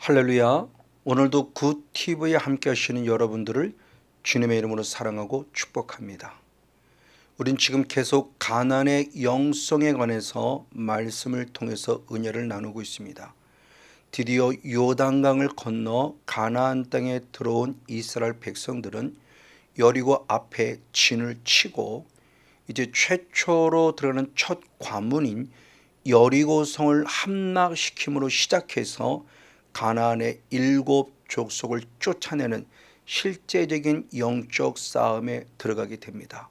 할렐루야. 오늘도 굿TV에 함께 하시는 여러분들을 주님의 이름으로 사랑하고 축복합니다. 우린 지금 계속 가나안의 영성에 관해서 말씀을 통해서 은혜를 나누고 있습니다. 드디어 요단강을 건너 가나안 땅에 들어온 이스라엘 백성들은 여리고 앞에 진을 치고 이제 최초로 들어가는 첫 관문인 여리고성을 함락시킴으로 시작해서 가나안의 7 족속을 쫓아내는 실제적인 영적 싸움에 들어가게 됩니다.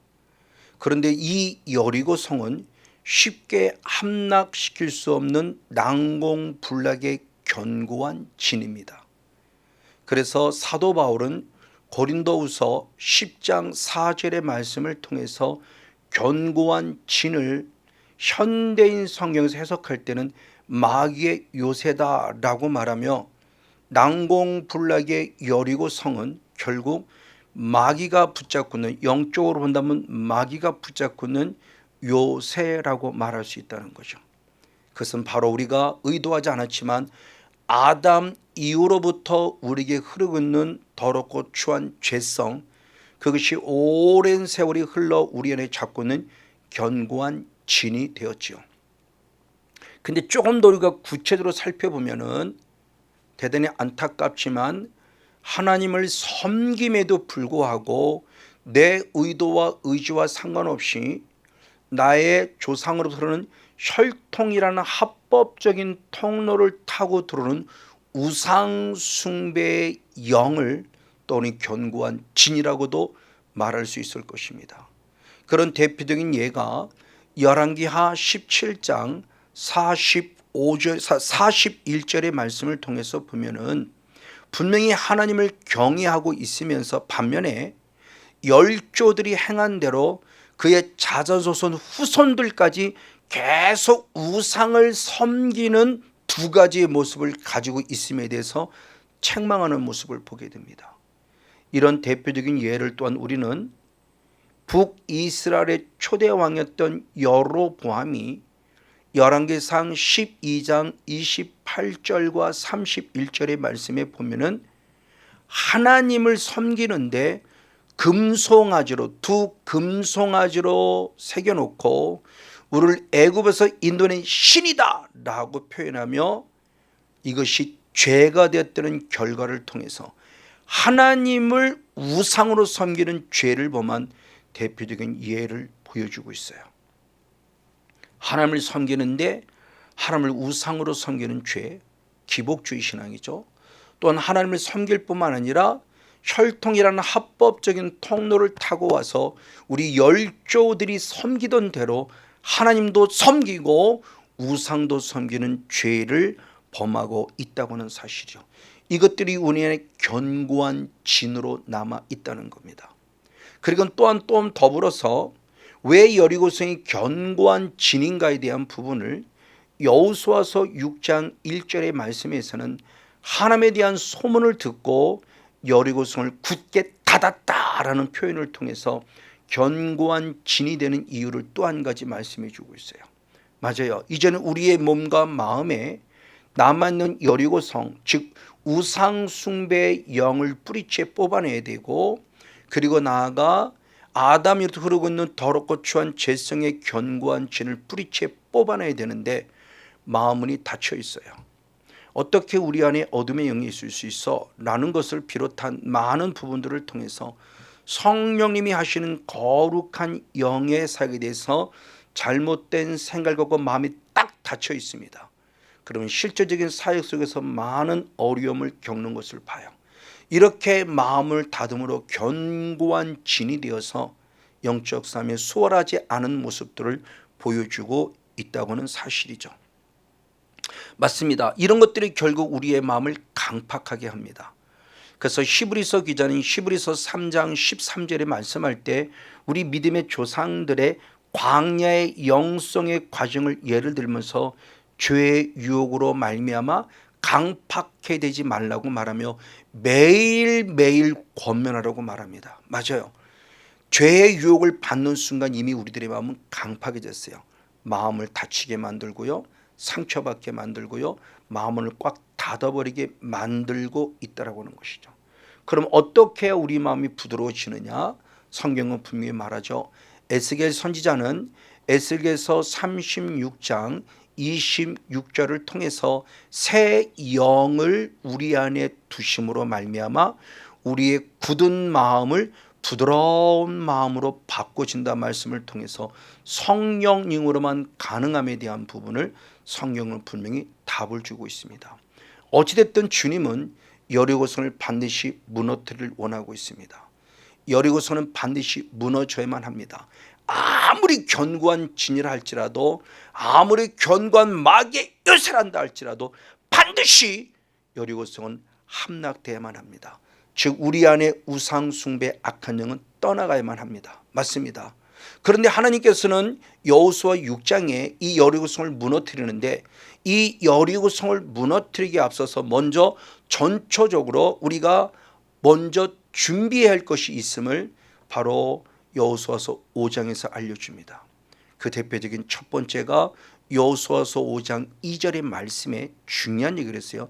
그런데 이 여리고성은 쉽게 함락시킬 수 없는 난공불락의 견고한 진입니다. 그래서 사도 바울은 고린도후서 10장 4절의 말씀을 통해서 견고한 진을 현대인 성경에서 해석할 때는 마귀의 요새다라고 말하며 난공불락의 여리고성은 결국 마귀가 붙잡고 있는, 영적으로 본다면 마귀가 붙잡고 있는 요새라고 말할 수 있다는 거죠. 그것은 바로 우리가 의도하지 않았지만 아담 이후로부터 우리에게 흐르고 있는 더럽고 추한 죄성, 그것이 오랜 세월이 흘러 우리 안에 잡고 있는 견고한 진이 되었지요. 근데 조금 더 우리가 구체적으로 살펴보면은 대단히 안타깝지만 하나님을 섬김에도 불구하고 내 의도와 의지와 상관없이 나의 조상으로 들어오는 혈통이라는 합법적인 통로를 타고 들어오는 우상 숭배의 영을 또는 견고한 진이라고도 말할 수 있을 것입니다. 그런 대표적인 예가 열왕기하 17장 41절의 말씀을 통해서 보면은 분명히 하나님을 경외하고 있으면서 반면에 열조들이 행한 대로 그의 자자손 후손들까지 계속 우상을 섬기는 두 가지의 모습을 가지고 있음에 대해서 책망하는 모습을 보게 됩니다. 이런 대표적인 예를 또한 우리는 북이스라엘의 초대 왕이었던 여로보암이 열왕기상 12장 28절과 31절의 말씀에 보면은 하나님을 섬기는데 금송아지로, 두 금송아지로 새겨놓고 우리를 애굽에서 인도낸 신이다 라고 표현하며 이것이 죄가 되었다는 결과를 통해서 하나님을 우상으로 섬기는 죄를 범한 대표적인 예를 보여주고 있어요. 하나님을 섬기는데 하나님을 우상으로 섬기는 죄, 기복주의 신앙이죠. 또한 하나님을 섬길 뿐만 아니라 혈통이라는 합법적인 통로를 타고 와서 우리 열조들이 섬기던 대로 하나님도 섬기고 우상도 섬기는 죄를 범하고 있다고 하는 사실이죠. 이것들이 우리 안에 견고한 진으로 남아 있다는 겁니다. 그리고 또한 또 더불어서 왜 여리고성이 견고한 진인가에 대한 부분을 여호수아서 6장 1절의 말씀에서는 하나님에 대한 소문을 듣고 여리고성을 굳게 닫았다라는 표현을 통해서 견고한 진이 되는 이유를 또 한 가지 말씀해 주고 있어요. 맞아요. 이제는 우리의 몸과 마음에 남아있는 여리고성, 즉 우상 숭배의 영을 뿌리채 뽑아내야 되고, 그리고 나아가 아담이로부터 흐르고 있는 더럽고 추한 죄성의 견고한 진을 뿌리채 뽑아내야 되는데 마음문이 닫혀 있어요. 어떻게 우리 안에 어둠의 영이 있을 수 있어? 라는 것을 비롯한 많은 부분들을 통해서 성령님이 하시는 거룩한 영의 사역에 대해서 잘못된 생각과 마음이 딱 닫혀 있습니다. 그러면 실제적인 사역 속에서 많은 어려움을 겪는 것을 봐요. 이렇게 마음을 닫음으로 견고한 진이 되어서 영적 삶에 수월하지 않은 모습들을 보여주고 있다고 하는 사실이죠. 맞습니다. 이런 것들이 결국 우리의 마음을 강팍하게 합니다. 그래서 히브리서 기자는 히브리서 3장 13절에 말씀할 때 우리 믿음의 조상들의 광야의 영성의 과정을 예를 들면서 죄의 유혹으로 말미암아 강팍해 되지 말라고 말하며 매일매일 권면하라고 말합니다. 맞아요. 죄의 유혹을 받는 순간 이미 우리들의 마음은 강팍해졌어요. 마음을 다치게 만들고요, 상처받게 만들고요, 마음을 꽉 닫아버리게 만들고 있다라고 하는 것이죠. 그럼 어떻게 해야 우리 마음이 부드러워지느냐? 성경은 분명히 말하죠. 에스겔 선지자는 에스겔서 36장 26절을 통해서 새 영을 우리 안에 두심으로 말미암아 우리의 굳은 마음을 부드러운 마음으로 바꿔준다 말씀을 통해서 성령님으로만 가능함에 대한 부분을 성경은 분명히 답을 주고 있습니다. 어찌됐든 주님은 여리고성을 반드시 무너뜨리를 원하고 있습니다. 여리고성은 반드시 무너져야만 합니다. 아무리 견고한 진이라 할지라도, 아무리 견고한 마귀의 요새를 한다 할지라도 반드시 여리고성은 함락되어야만 합니다. 즉 우리 안에 우상 숭배 악한 영은 떠나가야만 합니다. 맞습니다. 그런데 하나님께서는 여호수아 6장에 이 여리고성을 무너뜨리는데, 이 여리고성을 무너뜨리기에 앞서서 먼저 전초적으로 우리가 먼저 준비해야 할 것이 있음을 바로 여호수아서 5장에서 알려줍니다. 그 대표적인 첫 번째가 여호수아서 5장 2절의 말씀에 중요한 얘기를 했어요.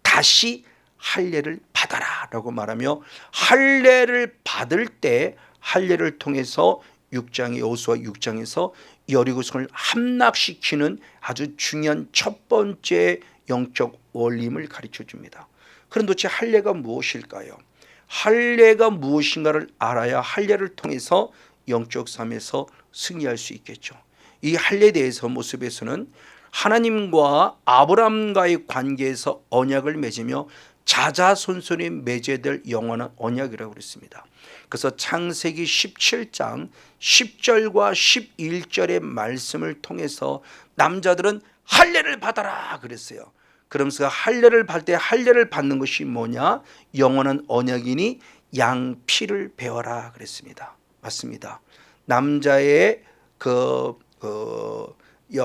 다시 할례를 받아라 라고 말하며, 할례를 받을 때 할례를 통해서 6장의 여호수아 6장에서 여리고성을 함락시키는 아주 중요한 첫 번째 영적 원림을 가르쳐 줍니다. 그럼 도대체 할례가 무엇일까요? 할례가 무엇인가를 알아야 할례를 통해서 영적 삶에서 승리할 수 있겠죠. 이 할례에 대해서 모습에서는 하나님과 아브라함과의 관계에서 언약을 맺으며 자자손손이 맺어야 될 영원한 언약이라고 그랬습니다. 그래서 창세기 17장 10절과 11절의 말씀을 통해서 남자들은 할례를 받아라 그랬어요. 그러면서 할례를 받을 때 할례를 받는 것이 뭐냐? 영원한 언약이니 양피를 베어라 그랬습니다. 맞습니다. 남자의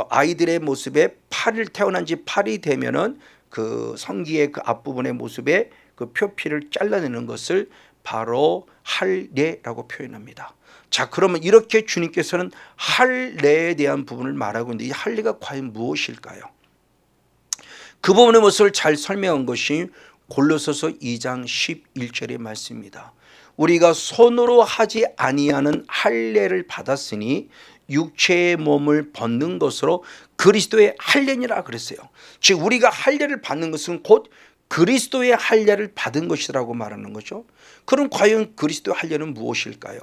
아이들의 모습에 태어난 지 8이 되면은 그 성기의 그 앞부분의 모습에 그 표피를 잘라내는 것을 바로 할례라고 표현합니다. 자, 그러면 이렇게 주님께서는 할례에 대한 부분을 말하고 있는데, 이 할례가 과연 무엇일까요? 그 부분의 모습을 잘 설명한 것이 골로새서 2장 11절의 말씀입니다. 우리가 손으로 하지 아니하는 할례를 받았으니 육체의 몸을 벗는 것으로 그리스도의 할례니라 그랬어요. 즉 우리가 할례를 받는 것은 곧 그리스도의 할례를 받은 것이라고 말하는 거죠. 그럼 과연 그리스도의 할례는 무엇일까요?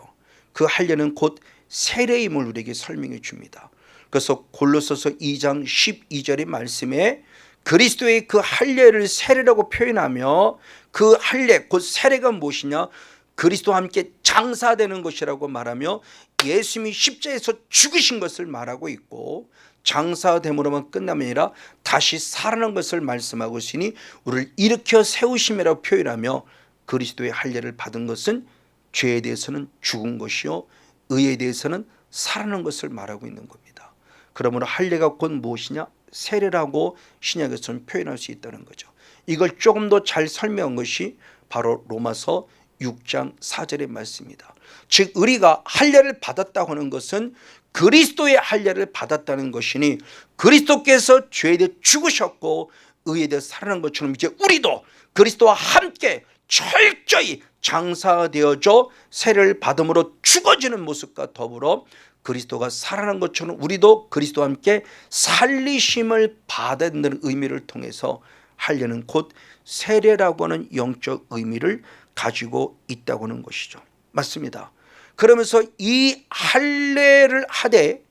그 할례는 곧 세례임을 우리에게 설명해 줍니다. 그래서 골로새서 2장 12절의 말씀에 그리스도의 그 할례를 세례라고 표현하며, 그 할례 곧 세례가 무엇이냐? 그리스도와 함께 장사되는 것이라고 말하며 예수님이 십자가에서 죽으신 것을 말하고 있고, 장사됨으로만 끝남이 아니라 다시 살아난 것을 말씀하고 있으니 우리를 일으켜 세우심이라고 표현하며, 그리스도의 할례를 받은 것은 죄에 대해서는 죽은 것이요 의에 대해서는 살아난 것을 말하고 있는 겁니다. 그러므로 할례가 곧 무엇이냐? 세례라고 신약에서는 표현할 수 있다는 거죠. 이걸 조금 더 잘 설명한 것이 바로 로마서 6장 4절의 말씀입니다. 즉 우리가 할례를 받았다고 하는 것은 그리스도의 할례를 받았다는 것이니, 그리스도께서 죄에 대해 죽으셨고 의에 대해 살아난 것처럼 이제 우리도 그리스도와 함께 철저히 장사되어져 세례를 받음으로 죽어지는 모습과 더불어 그리스도가 살아난 것처럼 우리도 그리스도와 함께 살리심을 받는 의미를 통해서 할례는 곧 세례라고 하는 영적 의미를 가지고 있다고 하는 것이죠. 맞습니다. 그러면서 이 할례를 하되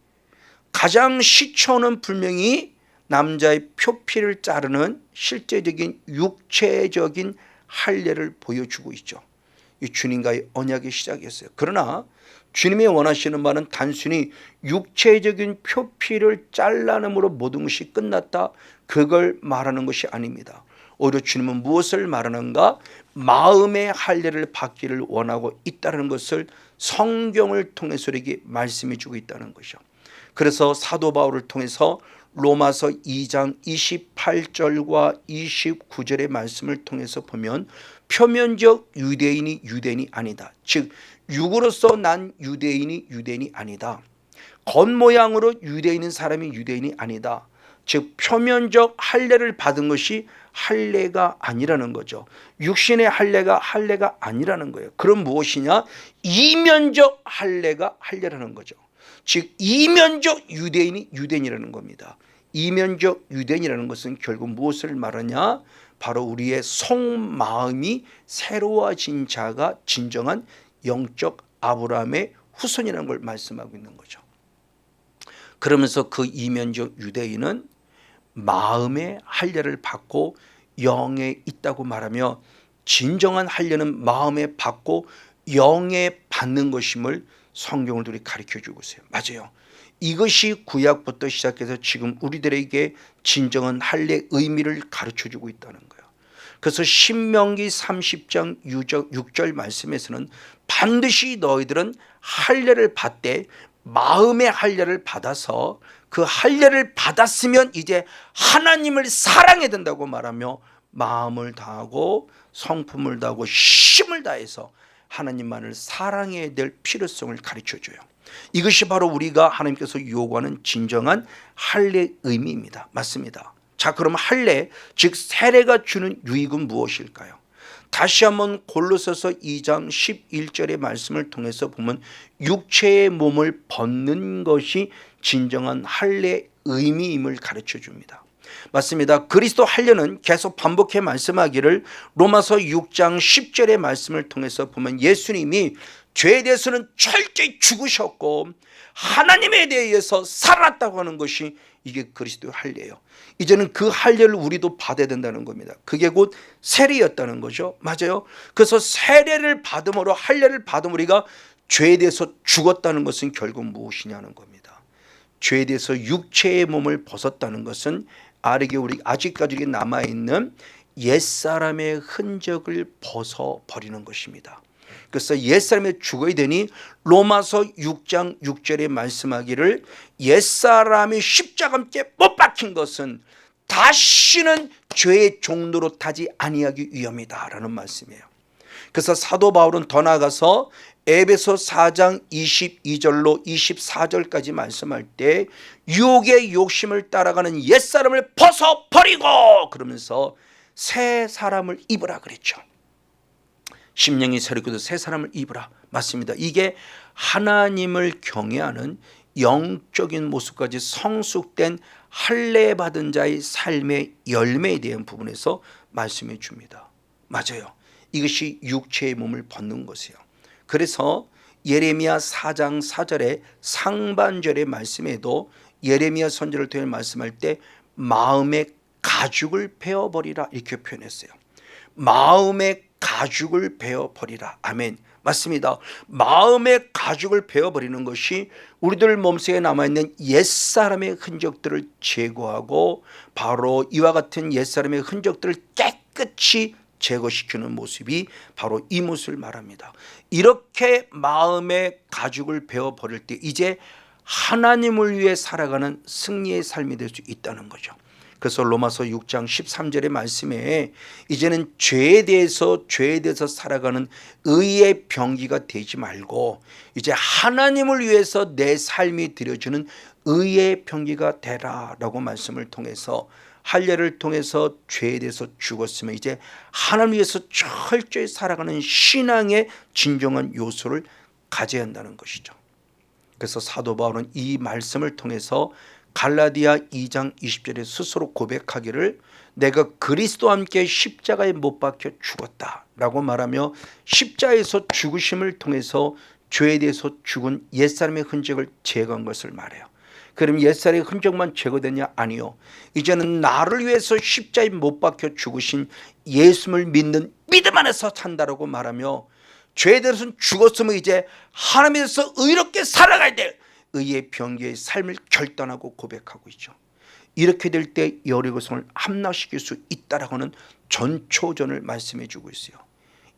가장 시초는 분명히 남자의 표피를 자르는 실제적인 육체적인 할례를 보여주고 있죠. 이 주님과의 언약의 시작이었어요. 그러나 주님이 원하시는 바는 단순히 육체적인 표피를 잘라냄으로 모든 것이 끝났다, 그걸 말하는 것이 아닙니다. 오히려 주님은 무엇을 말하는가? 마음의 할례를 받기를 원하고 있다는 것을 성경을 통해서 우리에게 말씀해 주고 있다는 것이죠. 그래서 사도 바울을 통해서 로마서 2장 28절과 29절의 말씀을 통해서 보면 표면적 유대인이 유대인이 아니다. 즉 육으로서 난 유대인이 유대인이 아니다. 겉모양으로 유대인인 사람이 유대인이 아니다. 즉 표면적 할례를 받은 것이 할례가 아니라는 거죠. 육신의 할례가 아니라는 거예요. 그럼 무엇이냐? 이면적 할례가 할례라는 거죠. 즉 이면적 유대인이 유대인이라는 겁니다. 이면적 유대인이라는 것은 결국 무엇을 말하냐? 바로 우리의 속마음이 새로워진 자가 진정한 영적 아브라함의 후손이라는 걸 말씀하고 있는 거죠. 그러면서 그 이면적 유대인은 마음의 할례를 받고 영에 있다고 말하며, 진정한 할례는 마음에 받고 영에 받는 것임을 성경을 우리 가르쳐주고 있어요. 맞아요. 이것이 구약부터 시작해서 지금 우리들에게 진정한 할례의 의미를 가르쳐주고 있다는 거예요. 그래서 신명기 30장 6절 말씀에서는 반드시 너희들은 할례를 받되 마음의 할례를 받아서 그 할례를 받았으면 이제 하나님을 사랑해야 된다고 말하며 마음을 다하고 성품을 다하고 힘을 다해서 하나님만을 사랑해야 될 필요성을 가르쳐줘요. 이것이 바로 우리가 하나님께서 요구하는 진정한 할례의 의미입니다. 맞습니다. 자, 그럼 할례, 즉 세례가 주는 유익은 무엇일까요? 다시 한번 골로새서 2장 11절의 말씀을 통해서 보면 육체의 몸을 벗는 것이 진정한 할례의 의미임을 가르쳐 줍니다. 맞습니다. 그리스도 할례는 계속 반복해 말씀하기를 로마서 6장 10절의 말씀을 통해서 보면 예수님이 죄에 대해서는 철저히 죽으셨고 하나님에 대해서 살았다고 하는 것이 이게 그리스도의 할례예요. 이제는 그 할례를 우리도 받아야 된다는 겁니다. 그게 곧 세례였다는 거죠. 맞아요. 그래서 세례를 받음으로, 할례를 받음으로 우리가 죄에 대해서 죽었다는 것은 결국 무엇이냐는 겁니다. 죄에 대해서 육체의 몸을 벗었다는 것은 우리 아직까지 남아있는 옛사람의 흔적을 벗어버리는 것입니다. 그래서 옛사람에 죽어야 되니 로마서 6장 6절에 말씀하기를 옛사람이 십자가 함께 못 박힌 것은 다시는 죄의 종로로 타지 아니하기 위함이다 라는 말씀이에요. 그래서 사도 바울은 더 나아가서 에베소 4장 22절로 24절까지 말씀할 때 유혹의 욕심을 따라가는 옛사람을 벗어버리고 그러면서 새 사람을 입으라 그랬죠. 심령이 새롭고도 새 사람을 입으라. 맞습니다. 이게 하나님을 경외하는 영적인 모습까지 성숙된 할례 받은 자의 삶의 열매에 대한 부분에서 말씀해 줍니다. 맞아요. 이것이 육체의 몸을 벗는 것이에요. 그래서 예레미야 4장 4절의 상반절의 말씀에도 예레미야 선지자를 통해 말씀할 때 마음의 가죽을 베어버리라 이렇게 표현했어요. 마음의 가죽을 베어버리라. 아멘. 맞습니다. 마음의 가죽을 베어버리는 것이 우리들 몸속에 남아있는 옛사람의 흔적들을 제거하고 바로 이와 같은 옛사람의 흔적들을 깨끗이 제거시키는 모습이 바로 이 모습을 말합니다. 이렇게 마음의 가죽을 베어버릴 때 이제 하나님을 위해 살아가는 승리의 삶이 될 수 있다는 거죠. 그래서 로마서 6장 13절의 말씀에 이제는 죄에 대해서 살아가는 의의 병기가 되지 말고 이제 하나님을 위해서 내 삶이 드려주는 의의 병기가 되라라고 말씀을 통해서 할례를 통해서 죄에 대해서 죽었으면 이제 하나님 위해서 철저히 살아가는 신앙의 진정한 요소를 가져야 한다는 것이죠. 그래서 사도 바울은 이 말씀을 통해서 갈라디아 2장 20절에 스스로 고백하기를 내가 그리스도와 함께 십자가에 못 박혀 죽었다라고 말하며 십자가에서 죽으심을 통해서 죄에 대해서 죽은 옛사람의 흔적을 제거한 것을 말해요. 그럼 옛사람의 흔적만 제거되냐? 아니요. 이제는 나를 위해서 십자가에 못 박혀 죽으신 예수를 믿는 믿음 안에서 산다라고 말하며 죄에 대해서는 죽었으면 이제 하나님에서 의롭게 살아가야 될 의의 병기의 삶을 결단하고 고백하고 있죠. 이렇게 될 때 여리고성을 함락시킬 수 있다라고는 전초전을 말씀해 주고 있어요.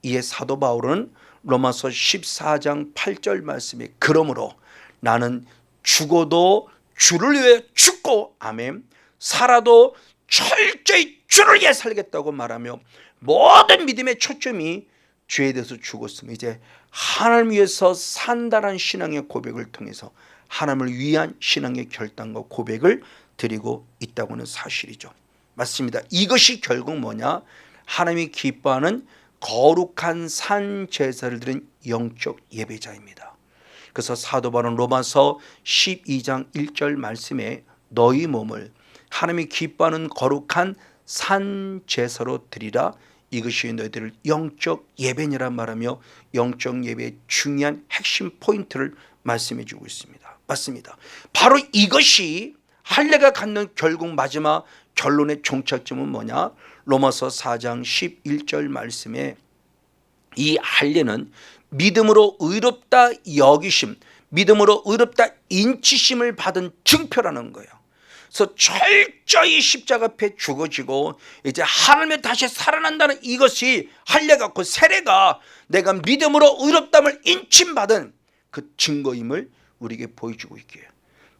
이에 사도 바울은 로마서 14장 8절 말씀에 그러므로 나는 죽어도 주를 위해 죽고 아멘 살아도 철저히 주를 위해 살겠다고 말하며 모든 믿음의 초점이 죄에 대해서 죽었으면 이제 하나님을 위해서 산다는 신앙의 고백을 통해서 하나님을 위한 신앙의 결단과 고백을 드리고 있다고 하는 사실이죠. 맞습니다. 이것이 결국 뭐냐? 하나님이 기뻐하는 거룩한 산 제사를 드린 영적 예배자입니다. 그래서 사도 바울은 로마서 12장 1절 말씀에 너희 몸을 하나님이 기뻐하는 거룩한 산 제사로 드리라, 이것이 너희들을 영적 예배니라 말하며 영적 예배의 중요한 핵심 포인트를 말씀해 주고 있습니다. 맞습니다. 바로 이것이 할례가 갖는 결국 마지막 결론의 종착점은 뭐냐? 로마서 4장 11절 말씀에 이 할례는 믿음으로 의롭다 여기심, 믿음으로 의롭다 인치심을 받은 증표라는 거예요. 그래서 철저히 십자가 앞에 죽어지고 이제 하나님의 다시 살아난다는 이것이 할례 갖고 세례가 내가 믿음으로 의롭담을 인침받은 그 증거임을 우리에게 보여주고 있기에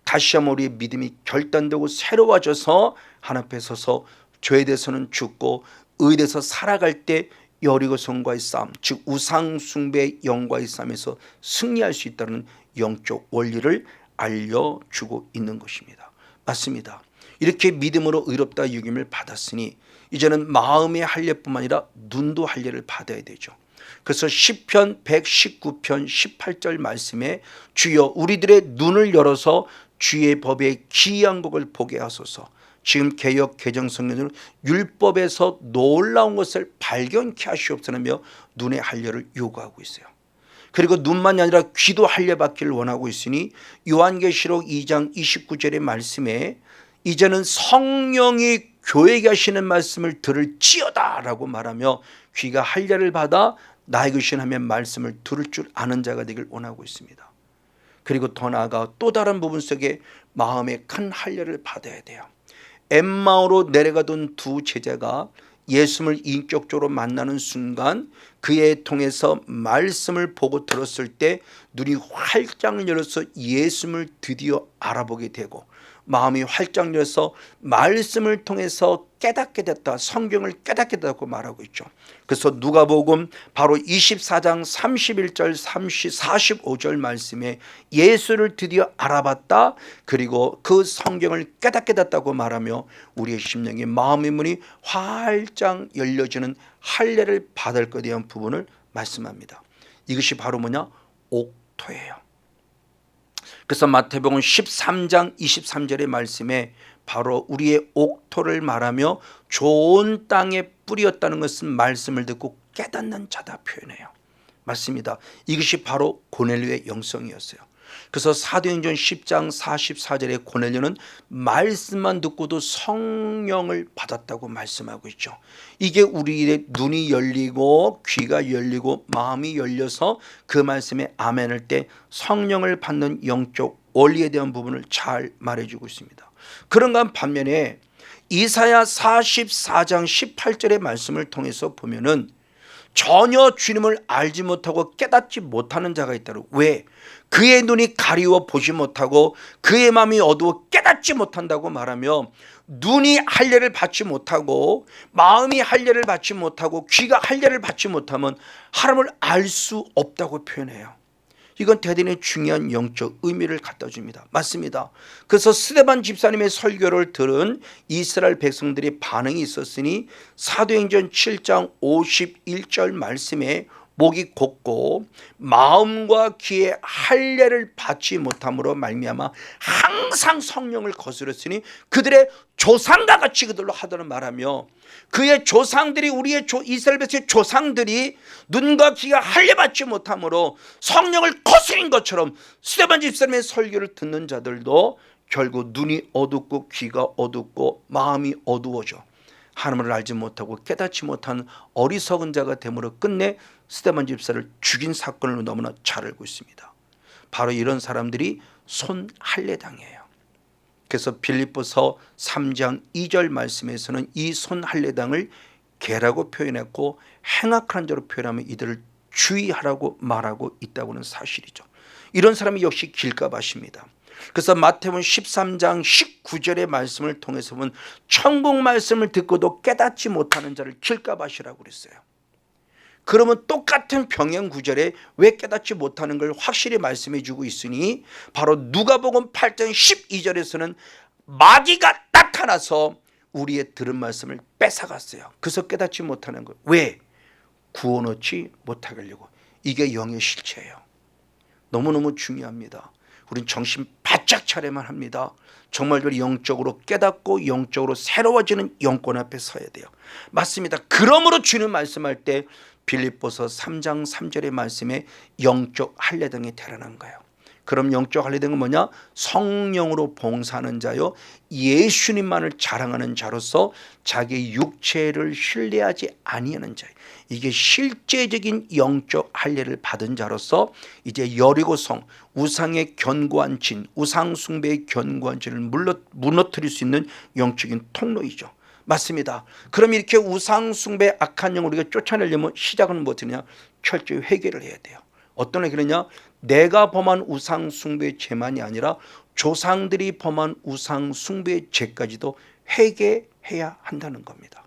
다시 한번 우리의 믿음이 결단되고 새로워져서 하나님 앞에 서서 죄에 대해서는 죽고 의에 대해서 살아갈 때 여리고성과의 싸움, 즉 우상 숭배의 영과의 싸움에서 승리할 수 있다는 영적 원리를 알려주고 있는 것입니다. 맞습니다. 이렇게 믿음으로 의롭다 여김을 받았으니 이제는 마음의 할례뿐만 아니라 눈도 할례를 받아야 되죠. 그래서 시편 119편 18절 말씀에 주여 우리들의 눈을 열어서 주의 법의 기이한 것을 보게 하소서. 지금 개역 개정 성경으로 율법에서 놀라운 것을 발견케 하시옵소서라며 눈의 할례를 요구하고 있어요. 그리고 눈만이 아니라 귀도 할례 받기를 원하고 있으니 요한계시록 2장 29절의 말씀에 이제는 성령이 교회에게 하시는 말씀을 들을지어다 라고 말하며 귀가 할례를 받아 나의 것이 하면 말씀을 들을 줄 아는 자가 되길 원하고 있습니다. 그리고 더 나아가 또 다른 부분 속에 마음의 큰 할례를 받아야 돼요. 엠마오로 내려가던 두 제자가 예수를 인격적으로 만나는 순간 그에 통해서 말씀을 보고 들었을 때 눈이 활짝 열려서 예수를 드디어 알아보게 되고 마음이 활짝 열려서 말씀을 통해서 깨닫게 됐다, 성경을 깨닫게 됐다고 말하고 있죠. 그래서 누가복음 바로 24장 31절 45절 말씀에 예수를 드디어 알아봤다, 그리고 그 성경을 깨닫게 됐다고 말하며 우리의 심령의 마음의 문이 활짝 열려지는 할례를 받을 것에 대한 부분을 말씀합니다. 이것이 바로 뭐냐? 옥토예요. 그래서 마태복음 13장 23절의 말씀에 바로 우리의 옥토를 말하며 좋은 땅에 뿌렸다는 것은 말씀을 듣고 깨닫는 자다 표현해요. 맞습니다. 이것이 바로 고넬료의 영성이었어요. 그래서 사도행전 10장 44절에 고넬료는 말씀만 듣고도 성령을 받았다고 말씀하고 있죠. 이게 우리의 눈이 열리고 귀가 열리고 마음이 열려서 그 말씀에 아멘할 때 성령을 받는 영적 원리에 대한 부분을 잘 말해주고 있습니다. 그런가 반면에 이사야 44장 18절의 말씀을 통해서 보면은 전혀 주님을 알지 못하고 깨닫지 못하는 자가 있다고. 왜? 그의 눈이 가리워 보지 못하고 그의 마음이 어두워 깨닫지 못한다고 말하며 눈이 할례를 받지 못하고 마음이 할례를 받지 못하고 귀가 할례를 받지 못하면 하나님을 알 수 없다고 표현해요. 이건 대단히 중요한 영적 의미를 갖다 줍니다. 맞습니다. 그래서 스데반 집사님의 설교를 들은 이스라엘 백성들의 반응이 있었으니 사도행전 7장 51절 말씀에 목이 곧고 마음과 귀에 할례를 받지 못함으로 말미암아 항상 성령을 거스렸으니 그들의 조상과 같이 그들로 하더라 말하며 그의 조상들이 우리의 이스라엘 백성의 조상들이 눈과 귀가 할례 받지 못함으로 성령을 거스린 것처럼 스데반 집사님의 설교를 듣는 자들도 결국 눈이 어둡고 귀가 어둡고 마음이 어두워져 하나님을 알지 못하고 깨닫지 못한 어리석은 자가 됨으로 끝내 스데반 집사를 죽인 사건을 너무나 잘 알고 있습니다. 바로 이런 사람들이 손할례당이에요. 그래서 빌립보서 3장 2절 말씀에서는 이 손할례당을 개라고 표현했고 행악한 자로 표현하면 이들을 주의하라고 말하고 있다고는 사실이죠. 이런 사람이 역시 길가밭입니다. 그래서 마태복음 13장 19절의 말씀을 통해서 보면 천국 말씀을 듣고도 깨닫지 못하는 자를 길가밭이라고 그랬어요. 그러면 똑같은 병행 구절에 왜 깨닫지 못하는 걸 확실히 말씀해 주고 있으니 바로 누가복음 8장 12절에서는 마귀가 나타나서 우리의 들은 말씀을 뺏어갔어요. 그래서 깨닫지 못하는 거예요. 왜? 구원 얻지 못하게 하려고. 이게 영의 실체예요. 너무너무 중요합니다. 우린 정신 바짝 차려만 합니다. 정말 영적으로 깨닫고 영적으로 새로워지는 영권 앞에 서야 돼요. 맞습니다. 그러므로 주님 말씀할 때 빌립보서 3장 3절의 말씀에 영적 할례등이 태어난 거예요. 그럼 영적 할례등은 뭐냐? 성령으로 봉사하는 자요, 예수님만을 자랑하는 자로서 자기 육체를 신뢰하지 아니하는 자예요. 이게 실제적인 영적 할례를 받은 자로서 이제 여리고성, 우상의 견고한 진, 우상 숭배의 견고한 진을 무너뜨릴 수 있는 영적인 통로이죠. 맞습니다. 그럼 이렇게 우상 숭배 악한 영을 우리가 쫓아내려면 시작은 무엇이냐? 철저히 회개를 해야 돼요. 어떤 회개냐? 내가 범한 우상 숭배의 죄만이 아니라 조상들이 범한 우상 숭배의 죄까지도 회개해야 한다는 겁니다.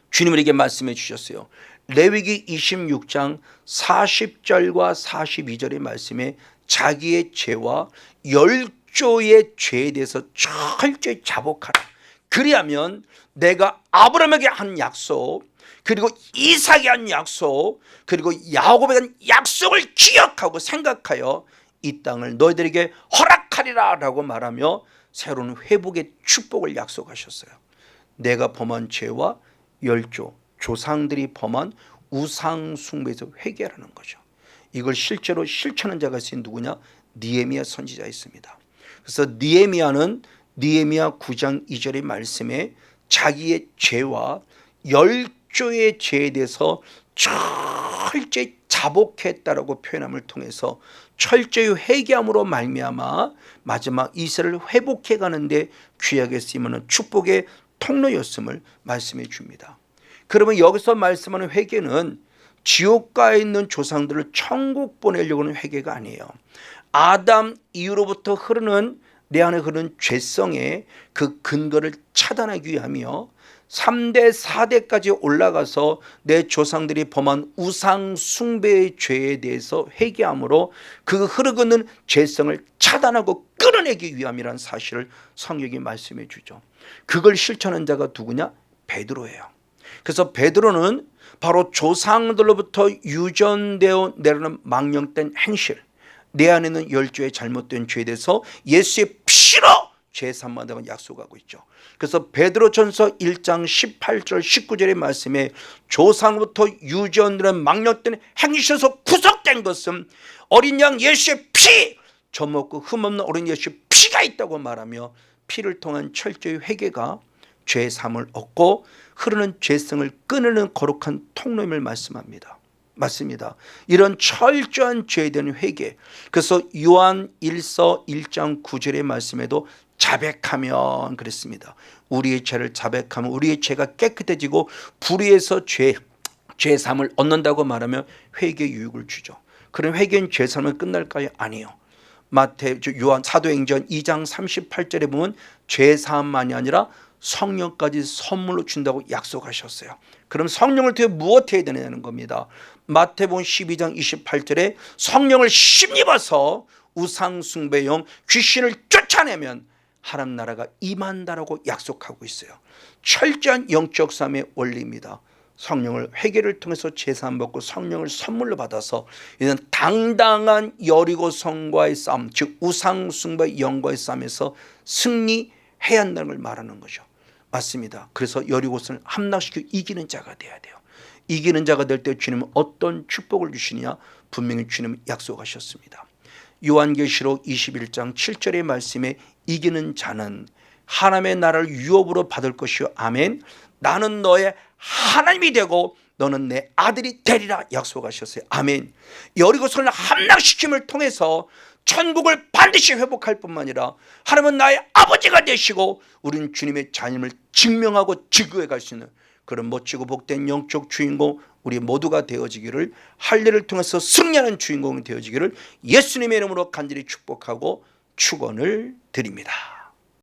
주님은 이렇게 말씀해 주셨어요. 레위기 26장 40절과 42절의 말씀에 자기의 죄와 열조의 죄에 대해서 철저히 자복하라. 그리하면 내가 아브라함에게 한 약속, 그리고 이삭에게 한 약속, 그리고 야곱에게 한 약속을 기억하고 생각하여 이 땅을 너희들에게 허락하리라 라고 말하며 새로운 회복의 축복을 약속하셨어요. 내가 범한 죄와 열조, 조상들이 범한 우상 숭배에서 회개하라는 거죠. 이걸 실제로 실천한 자가 있으니 누구냐? 느헤미야 선지자 있습니다. 그래서 느헤미야는 느헤미야 9장 2절의 말씀에 자기의 죄와 열조의 죄에 대해서 철저히 자복했다라고 표현함을 통해서 철저히 회개함으로 말미암아 마지막 이스라엘을 회복해 가는데 귀하게 쓰이는 축복의 통로였음을 말씀해 줍니다. 그러면 여기서 말씀하는 회개는 지옥가에 있는 조상들을 천국 보내려고 하는 회개가 아니에요. 아담 이후로부터 흐르는 내 안에 흐르는 죄성의 그 근거를 차단하기 위하며 3대 4대까지 올라가서 내 조상들이 범한 우상 숭배의 죄에 대해서 회개함으로 그 흐르고는 죄성을 차단하고 끊어내기 위함이라는 사실을 성경이 말씀해 주죠. 그걸 실천한 자가 누구냐? 베드로예요. 그래서 베드로는 바로 조상들로부터 유전되어 내려오는 망령된 행실, 내 안에 있는 열조의 잘못된 죄에 대해서 예수의 피로 죄 사함받는다고 약속하고 있죠. 그래서 베드로전서 1장 18절 19절의 말씀에 조상부터 유전되는 망령된 행실에서 구속된 것은 어린 양 예수의 피, 젖먹고 흠없는 어린 예수의 피가 있다고 말하며 피를 통한 철저히 회개가 죄 사함을 얻고 흐르는 죄성을 끊는 거룩한 통로임을 말씀합니다. 맞습니다. 이런 철저한 죄에 대한 회개. 그래서 요한 1서 1장 9절의 말씀에도 자백하면 그랬습니다. 우리의 죄를 자백하면 우리의 죄가 깨끗해지고 불의에서 죄 사함을 얻는다고 말하며 회개 유익을 주죠. 그럼 회개는 죄 사함을 끝날까요? 아니에요. 요한 사도행전 2장 38절에 보면 죄 사함만이 아니라 성령까지 선물로 준다고 약속하셨어요. 그럼 성령을 통해 무엇 해야 되느냐는 겁니다. 마태복음 12장 28절에 성령을 힘입어서 우상숭배용 귀신을 쫓아내면 하나님 나라가 임한다라고 약속하고 있어요. 철저한 영적 삶의 원리입니다. 성령을 회개를 통해서 제사함 받고 성령을 선물로 받아서 이는 당당한 여리고성과의 싸움, 즉 우상숭배 영과의 싸움에서 승리해야 한다는 걸 말하는 거죠. 맞습니다. 그래서 여리고성을 함락시켜 이기는 자가 돼야 돼요. 이기는 자가 될 때 주님은 어떤 축복을 주시느냐? 분명히 주님은 약속하셨습니다. 요한계시록 21장 7절의 말씀에 이기는 자는 하나님의 나라를 유업으로 받을 것이요 아멘. 나는 너의 하나님이 되고 너는 내 아들이 되리라 약속하셨어요. 아멘. 여리고성을 함락시킴을 통해서 천국을 반드시 회복할 뿐만 아니라 하나님은 나의 아버지가 되시고 우리는 주님의 자녀임을 증명하고 지구해 갈 수 있는 그런 멋지고 복된 영적 주인공 우리 모두가 되어지기를, 할례를 통해서 승리하는 주인공이 되어지기를 예수님의 이름으로 간절히 축복하고 축원을 드립니다.